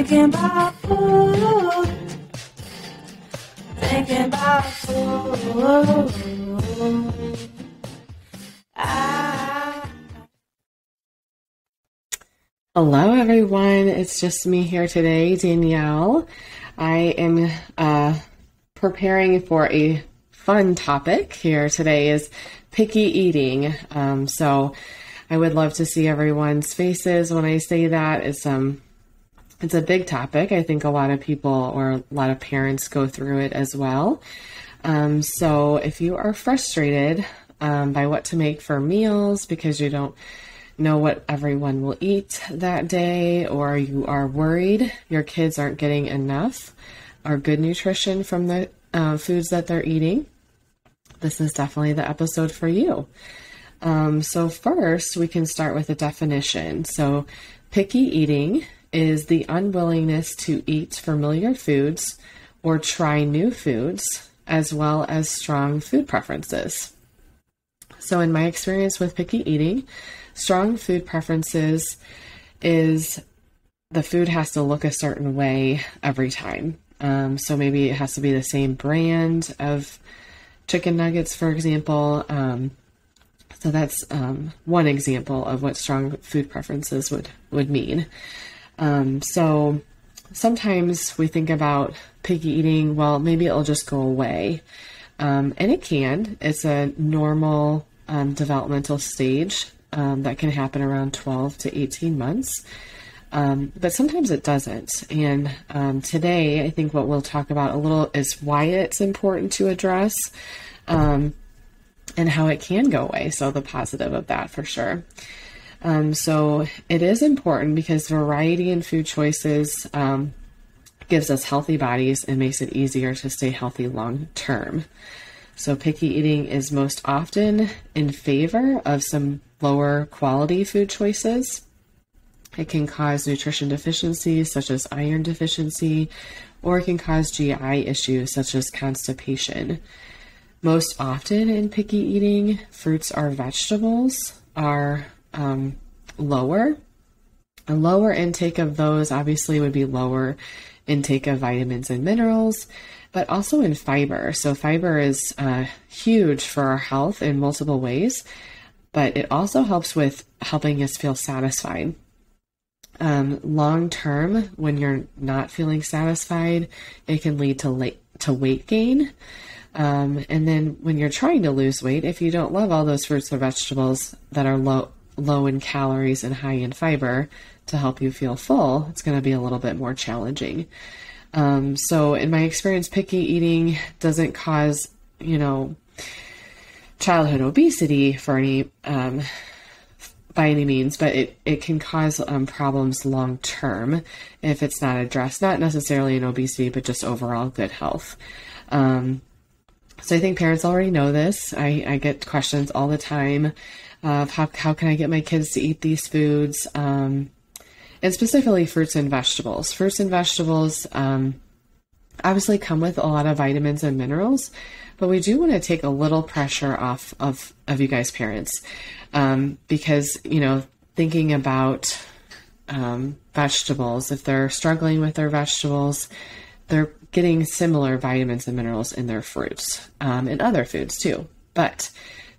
Thinking about food. Thinking about food. Hello, everyone. It's just me here today, Danielle. I am preparing for a fun topic here today is picky eating. So I would love to see everyone's faces when I say that. It's a big topic. I think a lot of people or a lot of parents go through it as well. So if you are frustrated by what to make for meals because you don't know what everyone will eat that day, or you are worried your kids aren't getting enough or good nutrition from the foods that they're eating, this is definitely the episode for you. So first, we can start with a definition. So picky eating is the unwillingness to eat familiar foods or try new foods, as well as strong food preferences. So in my experience with picky eating, strong food preferences is the food has to look a certain way every time. So maybe it has to be the same brand of chicken nuggets, for example. So that's one example of what strong food preferences would mean. So sometimes we think about picky eating, well, maybe it'll just go away. And it can. It's a normal developmental stage that can happen around 12 to 18 months. But sometimes it doesn't. And today, I think what we'll talk about a little is why it's important to address and how it can go away. So the positive of that for sure. So it is important because variety in food choices gives us healthy bodies and makes it easier to stay healthy long term. So picky eating is most often in favor of some lower quality food choices. It can cause nutrition deficiencies such as iron deficiency, or it can cause GI issues such as constipation. Most often in picky eating, fruits or vegetables are lower. A lower intake of those obviously would be lower intake of vitamins and minerals, but also in fiber. So fiber is huge for our health in multiple ways, but it also helps with helping us feel satisfied. Long term, when you're not feeling satisfied, it can lead to weight gain. And then when you're trying to lose weight, if you don't love all those fruits or vegetables that are low in calories and high in fiber to help you feel full, it's going to be a little bit more challenging. So in my experience, picky eating doesn't cause, childhood obesity for any, by any means, but it can cause problems long term if it's not addressed, not necessarily in obesity, but just overall good health. So I think parents already know this. I get questions all the time of how can I get my kids to eat these foods, and specifically fruits and vegetables. Fruits and vegetables obviously come with a lot of vitamins and minerals, but we do want to take a little pressure off of you guys parents, because, thinking about vegetables, if they're struggling with their vegetables, they're getting similar vitamins and minerals in their fruits and other foods too. But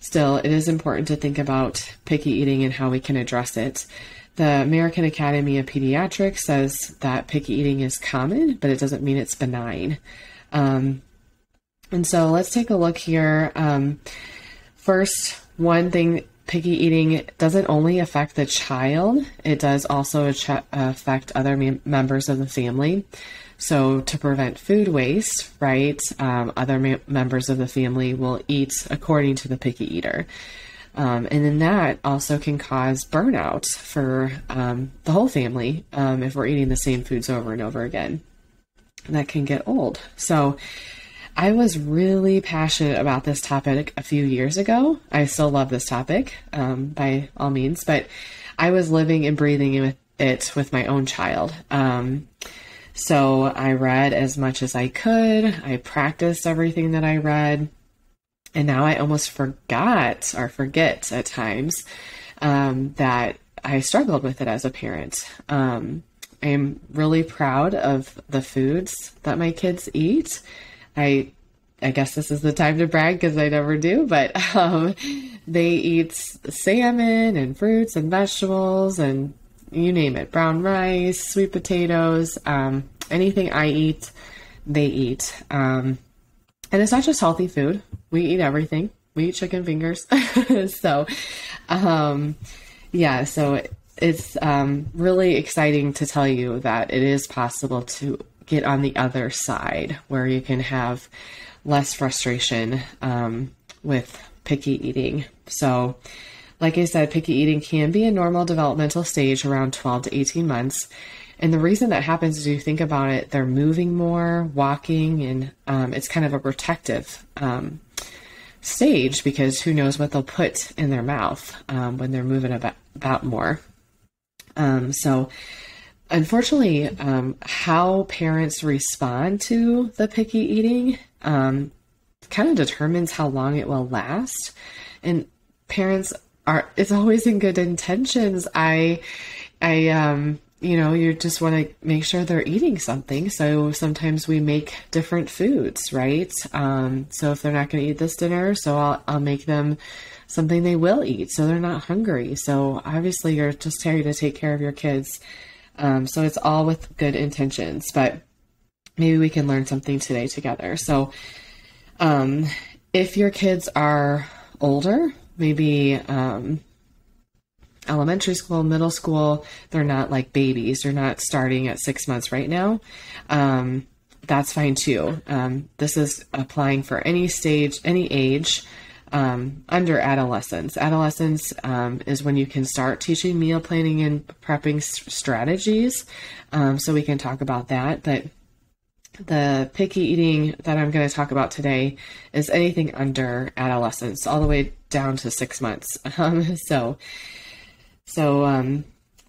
still, it is important to think about picky eating and how we can address it. The American Academy of Pediatrics says that picky eating is common, but it doesn't mean it's benign. And so let's take a look here. First, one thing, picky eating doesn't only affect the child, it does also affect other members of the family. So to prevent food waste, right, other members of the family will eat according to the picky eater. And then that also can cause burnout for the whole family if we're eating the same foods over and over again. And that can get old. So I was really passionate about this topic a few years ago. I still love this topic by all means, but I was living and breathing it with my own child. So I read as much as I could. I practiced everything that I read. And now I almost forget at times that I struggled with it as a parent. And I'm really proud of the foods that my kids eat. I guess this is the time to brag because I never do, but they eat salmon and fruits and vegetables and you name it, brown rice, sweet potatoes, anything I eat, they eat. And it's not just healthy food. We eat everything. We eat chicken fingers. So, yeah, so it's really exciting to tell you that it is possible to get on the other side where you can have less frustration with picky eating. So, like I said, picky eating can be a normal developmental stage around 12 to 18 months. And the reason that happens is you think about it, they're moving more, walking, and it's kind of a protective stage because who knows what they'll put in their mouth when they're moving about more. So unfortunately, how parents respond to the picky eating kind of determines how long it will last. And parents it's always in good intentions. You just want to make sure they're eating something. So sometimes we make different foods, right? So if they're not going to eat this dinner, so I'll make them something they will eat so they're not hungry. So obviously you're just trying to take care of your kids. So it's all with good intentions, but maybe we can learn something today together. So if your kids are older, maybe elementary school, middle school, they're not like babies. They're not starting at 6 months right now. That's fine too. This is applying for any stage, any age, under adolescence. Adolescence is when you can start teaching meal planning and prepping strategies. So we can talk about that. But the picky eating that I'm going to talk about today is anything under adolescence, all the way down to 6 months. So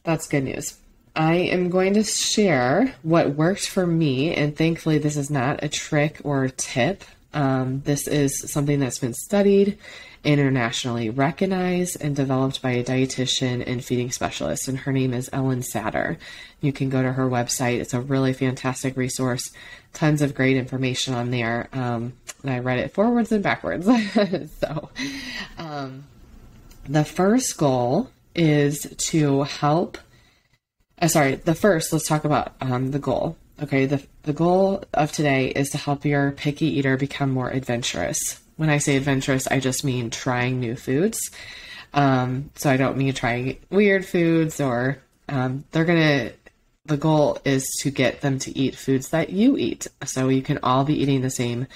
that's good news. I am going to share what worked for me, and thankfully this is not a trick or a tip. This is something that's been studied, internationally recognized, and developed by a dietitian and feeding specialist, and her name is Ellen Satter. You can go to her website. It's a really fantastic resource. Tons of great information on there, and I read it forwards and backwards. So the first goal is to help. Let's talk about the goal. Okay, the goal of today is to help your picky eater become more adventurous. When I say adventurous, I just mean trying new foods. So I don't mean trying weird foods or the goal is to get them to eat foods that you eat. So you can all be eating the same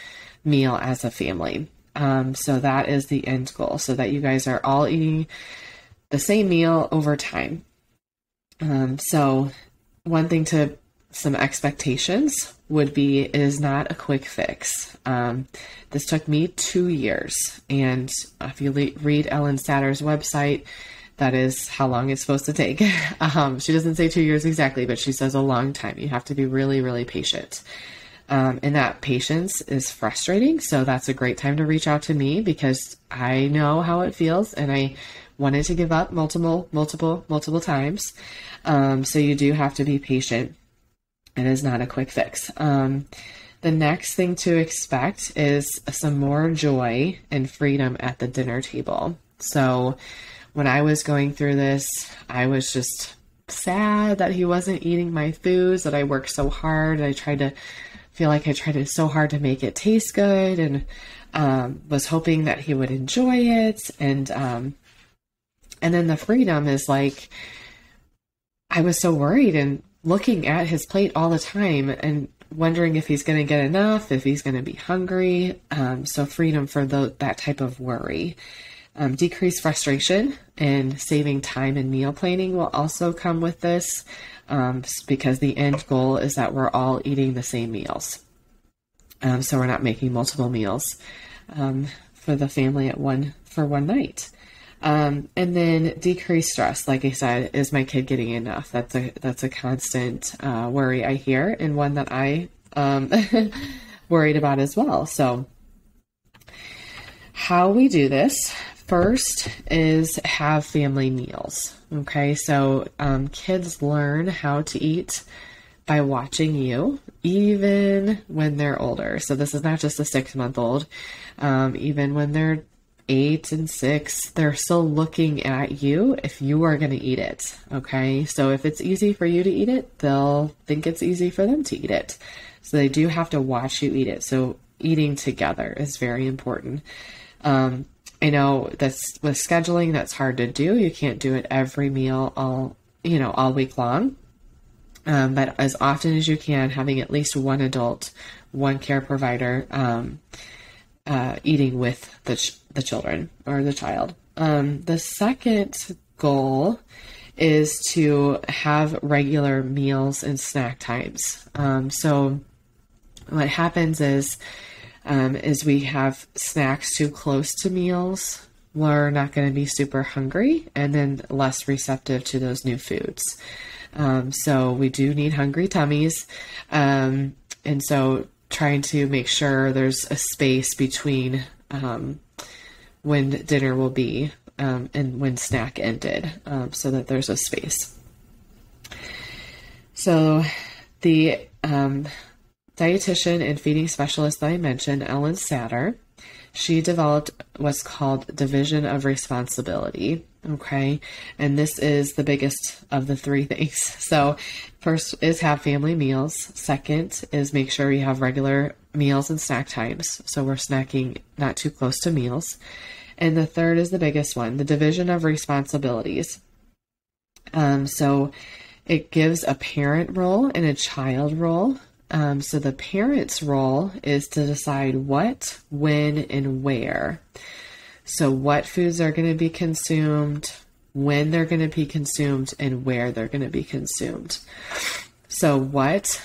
meal as a family. So that is the end goal, so that you guys are all eating the same meal over time. So one thing some expectations would be, it is not a quick fix. This took me 2 years. And if you read Ellen Satter's website, that is how long it's supposed to take. She doesn't say 2 years exactly, but she says a long time. You have to be really, really patient. And that patience is frustrating. So that's a great time to reach out to me because I know how it feels and I wanted to give up multiple times. So you do have to be patient. It is not a quick fix. The next thing to expect is some more joy and freedom at the dinner table. So when I was going through this, I was just sad that he wasn't eating my foods, that I worked so hard. I tried so hard to make it taste good and was hoping that he would enjoy it. And then the freedom is like, I was so worried and looking at his plate all the time and wondering if he's going to get enough, if he's going to be hungry. So freedom for that type of worry. Decreased frustration and saving time in meal planning will also come with this, because the end goal is that we're all eating the same meals. So we're not making multiple meals for the family for one night. And then decreased stress, like I said, is my kid getting enough? That's a constant worry I hear, and one that I worried about as well. So how we do this, First is have family meals. Okay, so kids learn how to eat by watching you, even when they're older. So this is not just a 6-month-old. Even when they're 8 and 6, they're still looking at you if you are going to eat it. Okay, so if it's easy for you to eat it, they'll think it's easy for them to eat it. So they do have to watch you eat it. So eating together is very important. I know that's with scheduling, that's hard to do. You can't do it every meal all week long. But as often as you can, having at least one adult, one care provider, eating with the children or the child. The second goal is to have regular meals and snack times. So what happens is we have snacks too close to meals, we're not going to be super hungry and then less receptive to those new foods. So we do need hungry tummies. And so trying to make sure there's a space between when dinner will be and when snack ended, so that there's a space. So the dietitian and feeding specialist that I mentioned, Ellen Satter, she developed what's called division of responsibility. Okay. And this is the biggest of the three things. So first is have family meals. Second is make sure you have regular meals and snack times. So we're snacking not too close to meals. And the third is the biggest one, the division of responsibilities. So it gives a parent role and a child role. So the parent's role is to decide what, when, and where. So what foods are going to be consumed, when they're going to be consumed, and where they're going to be consumed. So once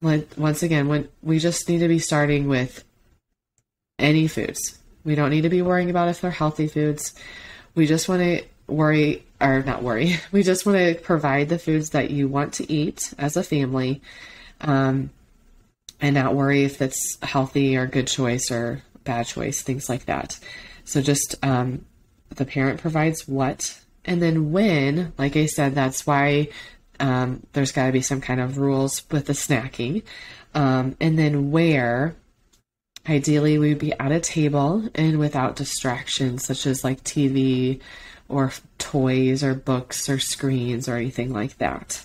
again, when we just need to be starting with any foods. We don't need to be worrying about if they're healthy foods. We just want to we just want to provide the foods that you want to eat as a family, and not worry if it's healthy or good choice or bad choice, things like that. So just the parent provides what, and then when, like I said, that's why there's got to be some kind of rules with the snacking. And then where, ideally we would be at a table and without distractions such as like TV or toys or books or screens or anything like that.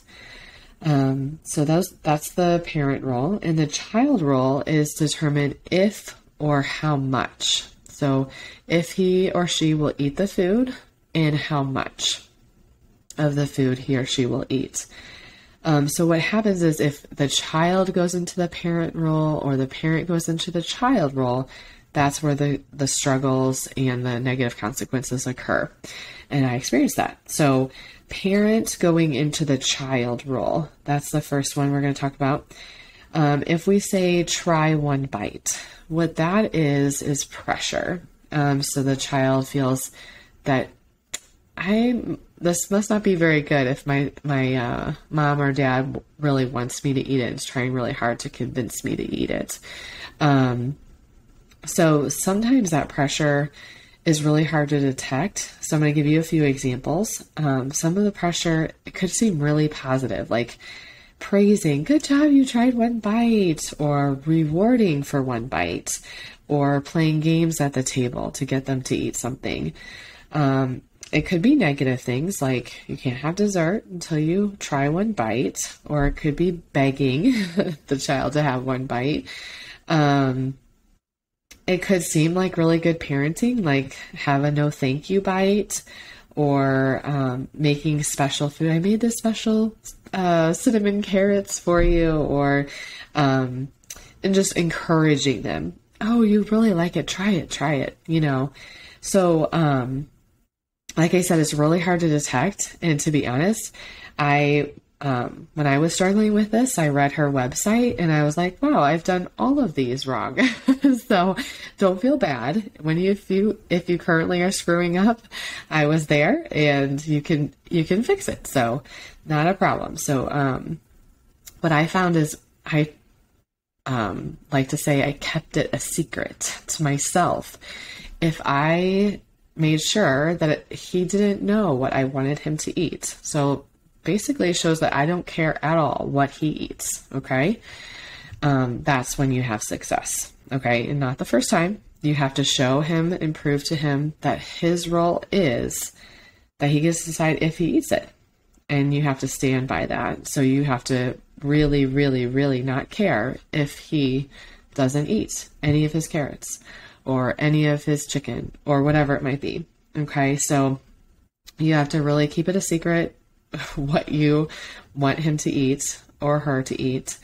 So that's the parent role, and the child role is determine if or how much. So if he or she will eat the food and how much of the food he or she will eat. So what happens is if the child goes into the parent role or the parent goes into the child role, that's where the struggles and the negative consequences occur. And I experienced that. So parent going into the child role, that's the first one we're going to talk about. If we say try one bite, what that is pressure. So the child feels that this must not be very good if my mom or dad really wants me to eat it and is trying really hard to convince me to eat it. So sometimes that pressure is really hard to detect. So I'm going to give you a few examples. Some of the pressure, it could seem really positive, like praising, good job, you tried one bite, or rewarding for one bite, or playing games at the table to get them to eat something. It could be negative things like you can't have dessert until you try one bite, or it could be begging the child to have one bite. It could seem like really good parenting, like have a no thank you bite, or making special food. I made this special cinnamon carrots for you, or and just encouraging them. Oh, you really like it. Try it, So, like I said, it's really hard to detect. And to be honest, when I was struggling with this, I read her website and I was like, wow, I've done all of these wrong. So don't feel bad if you currently are screwing up. I was there and you can fix it. So not a problem. So, what I found is I like to say I kept it a secret to myself. If I made sure that he didn't know what I wanted him to eat. So basically it shows that I don't care at all what he eats. Okay. That's when you have success. Okay. And not the first time. You have to show him and prove to him that his role is that he gets to decide if he eats it. And you have to stand by that. So you have to really, really, really not care if he doesn't eat any of his carrots or any of his chicken or whatever it might be. Okay. So you have to really keep it a secret what you want him to eat or her to eat,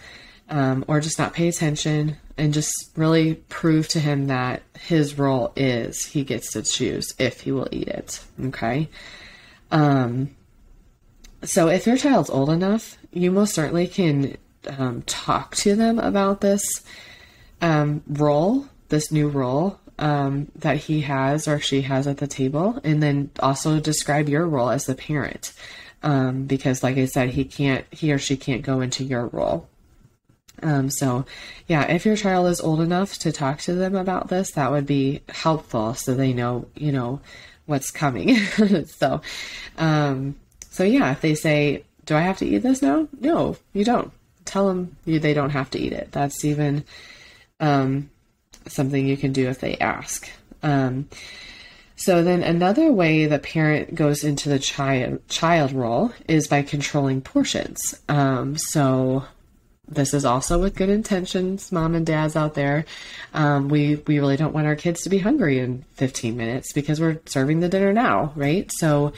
or just not pay attention, and just really prove to him that his role is he gets to choose if he will eat it. Okay. So if your child's old enough, you most certainly can talk to them about this role, this new role that he has or she has at the table, and then also describe your role as the parent. Because like I said, he or she can't go into your role. So yeah, if your child is old enough to talk to them about this, that would be helpful so they know, what's coming. So yeah, if they say, do I have to eat this now? No, you don't. Tell them they don't have to eat it. That's even, something you can do if they ask. So then another way the parent goes into the child role is by controlling portions. So this is also with good intentions, mom and dads out there. We really don't want our kids to be hungry in 15 minutes because we're serving the dinner now, right? So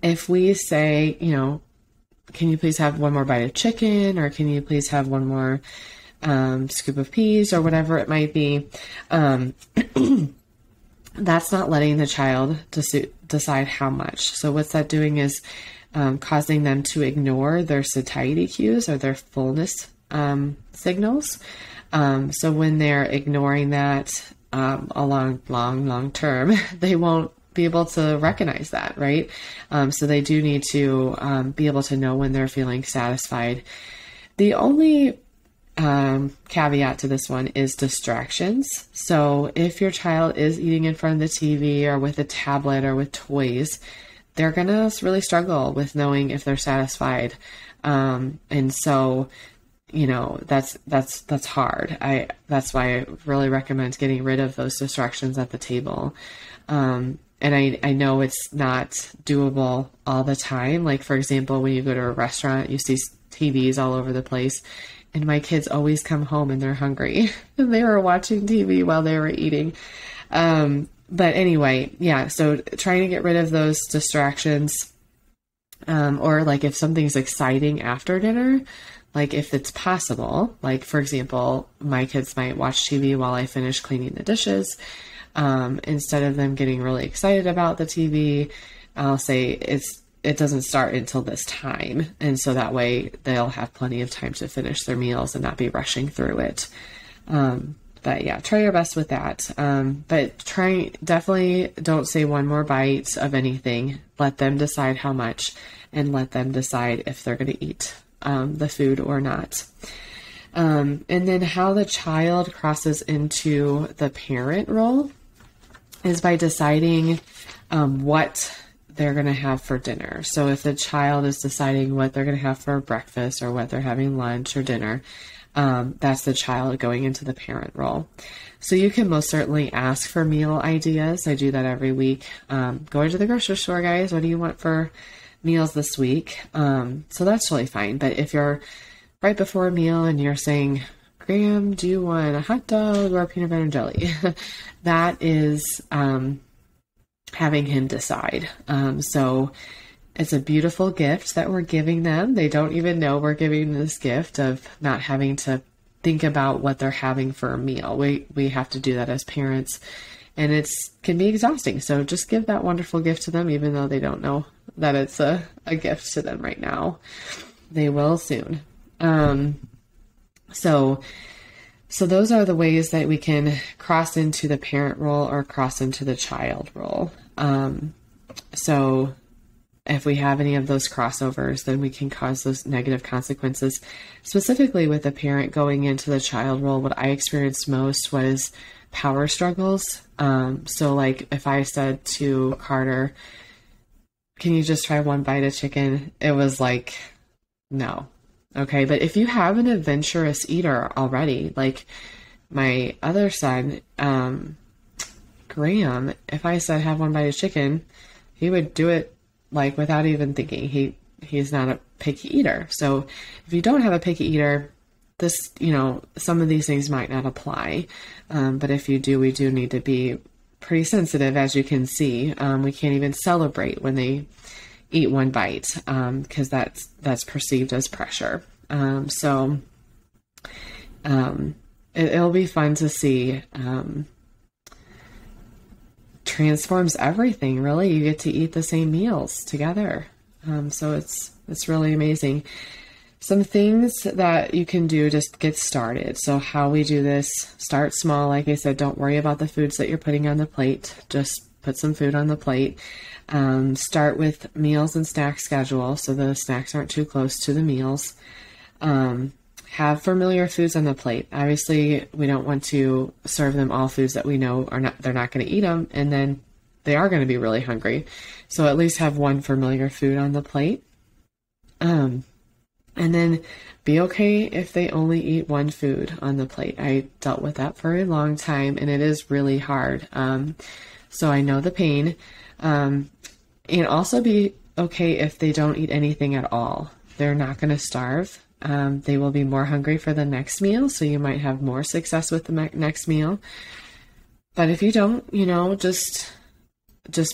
if we say, can you please have one more bite of chicken, or can you please have one more scoop of peas, or whatever it might be, that's not letting the child decide how much. So what's that doing is causing them to ignore their satiety cues or their fullness signals. So when they're ignoring that a long term, they won't be able to recognize that, right? So they do need to be able to know when they're feeling satisfied. The only caveat to this one is distractions. So if your child is eating in front of the TV or with a tablet or with toys, they're going to really struggle with knowing if they're satisfied. And so, that's hard. That's why I really recommend getting rid of those distractions at the table. And I know it's not doable all the time. Like, for example, when you go to a restaurant, you see TVs all over the place. And my kids always come home and they're hungry. And they were watching TV while they were eating. But anyway, yeah, so trying to get rid of those distractions. Or like if something's exciting after dinner, like if it's possible, like for example, my kids might watch TV while I finish cleaning the dishes. Instead of them getting really excited about the TV, I'll say it doesn't start until this time. And so that way they'll have plenty of time to finish their meals and not be rushing through it. But yeah, try your best with that. But definitely don't say one more bite of anything. Let them decide how much, and let them decide if they're going to eat the food or not. And then how the child crosses into the parent role is by deciding what they're going to have for dinner. So if the child is deciding what they're going to have for breakfast or what they're having lunch or dinner, that's the child going into the parent role. So you can most certainly ask for meal ideas. I do that every week. Going to the grocery store, guys, what do you want for meals this week? So that's really fine. But if you're right before a meal and you're saying, Graham, do you want a hot dog or peanut butter and jelly? That is having him decide. So it's a beautiful gift that we're giving them. They don't even know we're giving them this gift of not having to think about what they're having for a meal. We have to do that as parents, and can be exhausting. So just give that wonderful gift to them, even though they don't know that it's a gift to them right now. They will soon. So those are the ways that we can cross into the parent role or cross into the child role. So if we have any of those crossovers, then we can cause those negative consequences. Specifically with the parent going into the child role, what I experienced most was power struggles. So like if I said to Carter, can you just try one bite of chicken? It was like, no. Okay. But if you have an adventurous eater already, like my other son, Graham, if I said have one bite of chicken, he would do it like without even thinking. He's not a picky eater. So if you don't have a picky eater, this, some of these things might not apply. But if you do, we do need to be pretty sensitive, as you can see. We can't even celebrate when they eat one bite, because that's perceived as pressure. It'll be fun to see. Transforms everything, really. You get to eat the same meals together. So it's really amazing. Some things that you can do just get started. So how we do this, start small. Like I said, don't worry about the foods that you're putting on the plate. Just put some food on the plate. Start with meals and snack schedule, so the snacks aren't too close to the meals. Have familiar foods on the plate. Obviously, we don't want to serve them all foods that we know they're not going to eat them, and then they are going to be really hungry. So at least have one familiar food on the plate. And then be okay if they only eat one food on the plate. I dealt with that for a long time, and it is really hard. So I know the pain. And also be okay if they don't eat anything at all. They're not going to starve. They will be more hungry for the next meal, so you might have more success with the next meal. But if you don't, just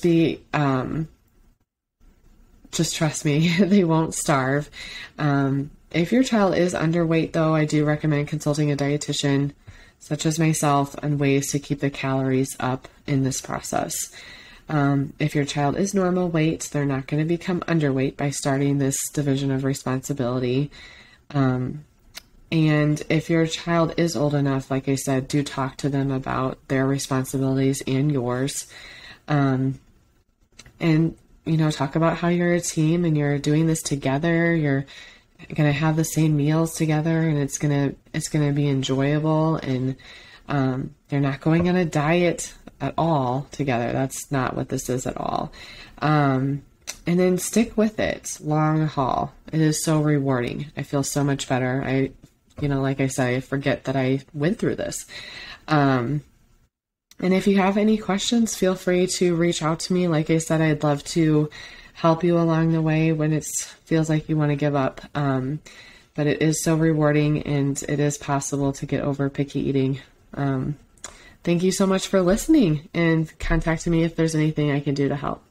be, just trust me, they won't starve. If your child is underweight, though, I do recommend consulting a dietitian, such as myself, on ways to keep the calories up in this process. If your child is normal weight, they're not going to become underweight by starting this division of responsibility. And if your child is old enough, like I said, do talk to them about their responsibilities and yours. And, talk about how you're a team and you're doing this together. You're going to have the same meals together, and it's going to be enjoyable. And, you're not going on a diet at all together. That's not what this is at all. And then stick with it long haul. It is so rewarding. I feel so much better. Like I said, I forget that I went through this. And if you have any questions, feel free to reach out to me. Like I said, I'd love to help you along the way when it feels like you want to give up. But it is so rewarding, and it is possible to get over picky eating. Thank you so much for listening, and contact me if there's anything I can do to help.